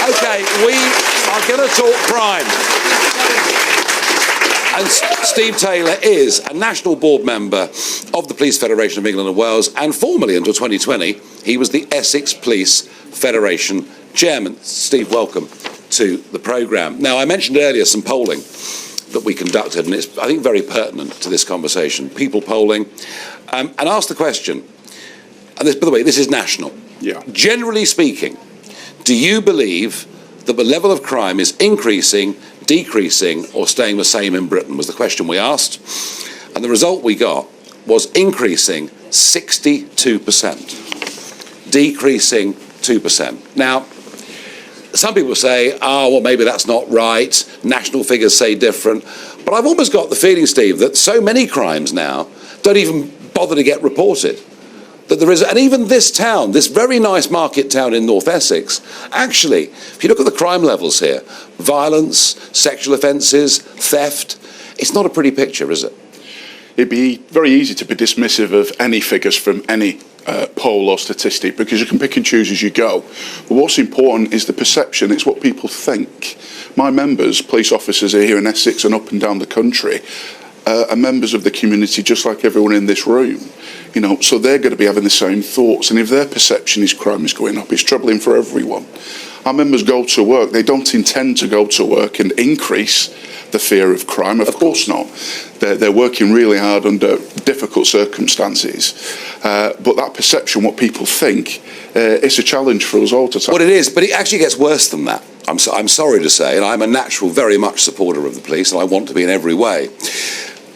Okay, we are going to talk crime. And Steve Taylor is a national board member of the Police Federation of England and Wales, and formerly, until 2020, he was the Essex Police Federation chairman. Steve, welcome to the programme. Now, I mentioned earlier some polling that we conducted, and it's, I think, very pertinent to this conversation. People polling, and asked the question, and this, by the way, this is national. Yeah. Generally speaking, do you believe that the level of crime is increasing, decreasing, or staying the same in Britain, was the question we asked. And the result we got was increasing 62%, decreasing 2%. Now, some people say, oh, well, maybe that's not right. National figures say different. But I've almost got the feeling, Steve, that so many crimes now don't even bother to get reported. That there is, and even this town, this very nice market town in North Essex, actually, if you look at the crime levels here, violence, sexual offences, theft, it's not a pretty picture, is it? It'd be very easy to be dismissive of any figures from any poll or statistic, because you can pick and choose as you go. But what's important is the perception. It's what people think. My members, police officers are here in Essex and up and down the country, are members of the community just like everyone in this room. You know, so they're going to be having the same thoughts, and if their perception is crime is going up, it's troubling for everyone. Our members go to work. They don't intend to go to work and increase the fear of crime. Of course not. They're working really hard under difficult circumstances. But that perception, what people think, it's a challenge for us all to tackle. Well, it is, but it actually gets worse than that. I'm sorry to say, and I'm a natural, very much supporter of the police, and I want to be in every way.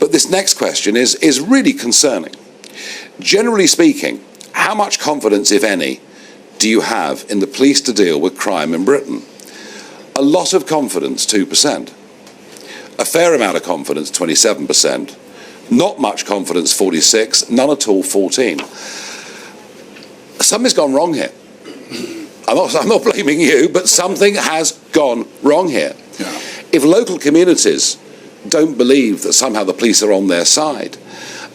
But this next question is really concerning. Generally speaking, how much confidence, if any, do you have in the police to deal with crime in Britain? A lot of confidence, 2%. A fair amount of confidence, 27%. Not much confidence, 46%. None at all, 14%. Something's gone wrong here. I'm not blaming you, but something has gone wrong here. Yeah. If local communities don't believe that somehow the police are on their side,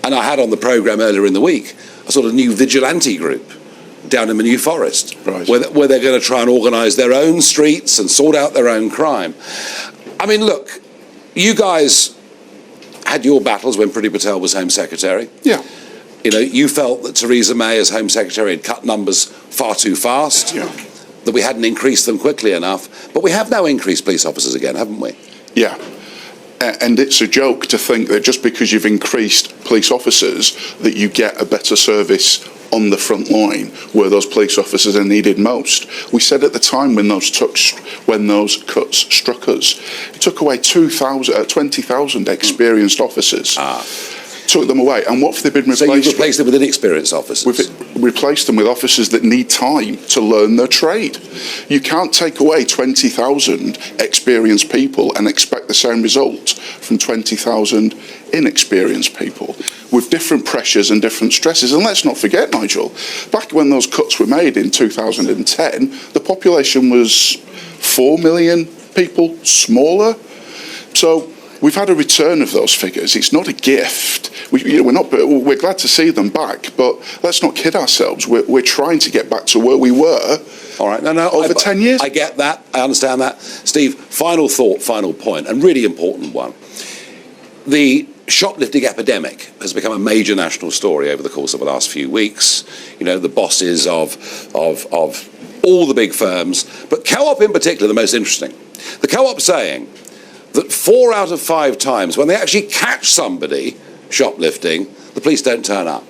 and I had on the programme earlier in the week a sort of new vigilante group down in the New Forest, right, where they're going to try and organise their own streets and sort out their own crime. I mean, look, you guys had your battles when Priti Patel was Home Secretary. Yeah. You know, you felt that Theresa May as Home Secretary had cut numbers far too fast, yeah, that we hadn't increased them quickly enough. But we have now increased police officers again, haven't we? Yeah. And it's a joke to think that just because you've increased police officers that you get a better service on the front line where those police officers are needed most. We said at the time when those cuts struck us, it took away 20,000 experienced officers. Took them away, and what have they been replaced with? So you've replaced them with inexperienced officers? We've replaced them with officers that need time to learn their trade. You can't take away 20,000 experienced people and expect the same result from 20,000 inexperienced people, with different pressures and different stresses. And let's not forget, Nigel, back when those cuts were made in 2010, the population was 4 million people smaller. So we've had a return of those figures. It's not a gift. We're glad to see them back, but let's not kid ourselves. We're trying to get back to where we were. All right, over 10 years. I get that. I understand that. Steve, final thought, final point, and really important one. The shoplifting epidemic has become a major national story over the course of the last few weeks. You know, the bosses of all the big firms, but Co-op in particular, the most interesting. The Co-op saying that 4 out of 5 times when they actually catch somebody shoplifting, the police don't turn up.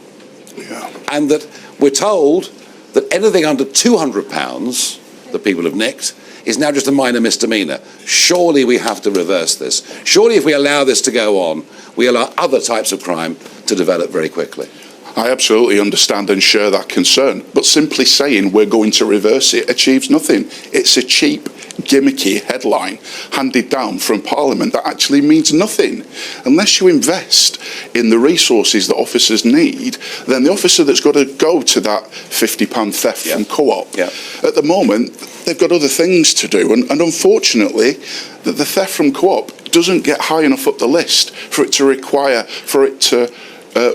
Yeah. And that we're told that anything under £200 that people have nicked is now just a minor misdemeanour. Surely we have to reverse this. Surely if we allow this to go on, we allow other types of crime to develop very quickly. I absolutely understand and share that concern, but simply saying we're going to reverse it achieves nothing. It's a cheap, gimmicky headline handed down from Parliament that actually means nothing. Unless you invest in the resources that officers need, then the officer that's got to go to that £50 theft from Co-op, at the moment, they've got other things to do. And unfortunately, the theft from Co-op doesn't get high enough up the list for it to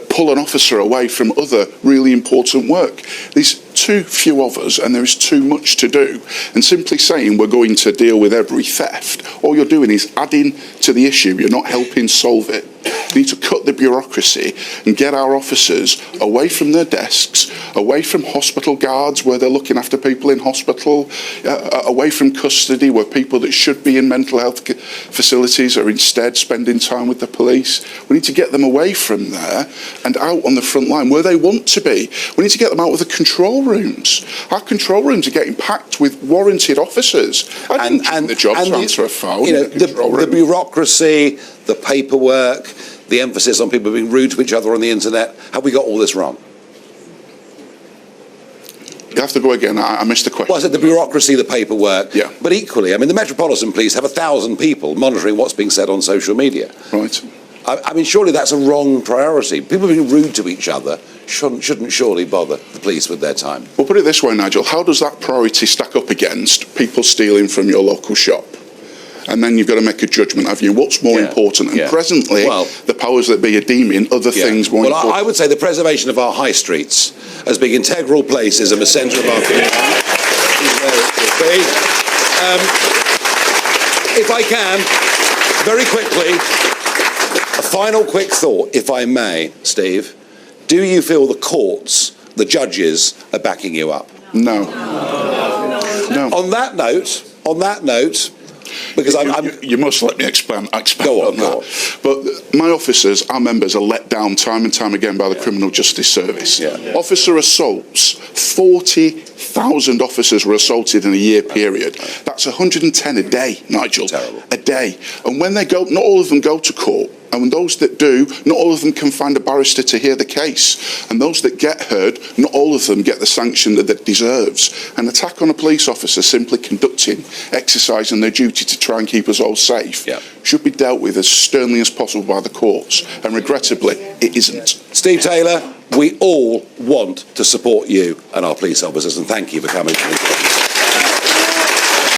pull an officer away from other really important work. These too few of us and there is too much to do. And simply saying we're going to deal with every theft, all you're doing is adding to the issue. You're not helping solve it. We need to cut the bureaucracy and get our officers away from their desks, away from hospital guards where they're looking after people in hospital, away from custody where people that should be in mental health facilities are instead spending time with the police. We need to get them away from there and out on the front line where they want to be. We need to get them out of the control rooms. Our control rooms are getting packed with warranted officers. And the job to answer a phone. You know, the bureaucracy, the paperwork, the emphasis on people being rude to each other on the internet. Have we got all this wrong? You have to go again. I missed the question. Well, I said the bureaucracy, the paperwork. Yeah. But equally, I mean, the Metropolitan Police have 1,000 people monitoring what's being said on social media. Right. I mean, surely that's a wrong priority. People being rude to each other shouldn't surely bother the police with their time. Well, put it this way, Nigel. How does that priority stack up against people stealing from your local shop? And then you've got to make a judgment, have you? What's more important? And presently, the powers that be are deeming other things more important. I would say the preservation of our high streets as being integral places in the centre of our community is where it should be. If I can, very quickly, a final quick thought, if I may, Steve. Do you feel the courts, the judges, are backing you up? No. On that note, because you must let me expand go on, on that. But my officers, our members, are let down time and time again by the Criminal Justice Service. Officer assaults, 40,000 officers were assaulted in a year period. That's 110 a day, Nigel. Terrible. A day. And when they go, not all of them go to court. And those that do, not all of them can find a barrister to hear the case. And those that get heard, not all of them get the sanction that it deserves. An attack on a police officer simply exercising their duty to try and keep us all safe should be dealt with as sternly as possible by the courts. And regrettably, it isn't. Steve Taylor, we all want to support you and our police officers, and thank you for coming to the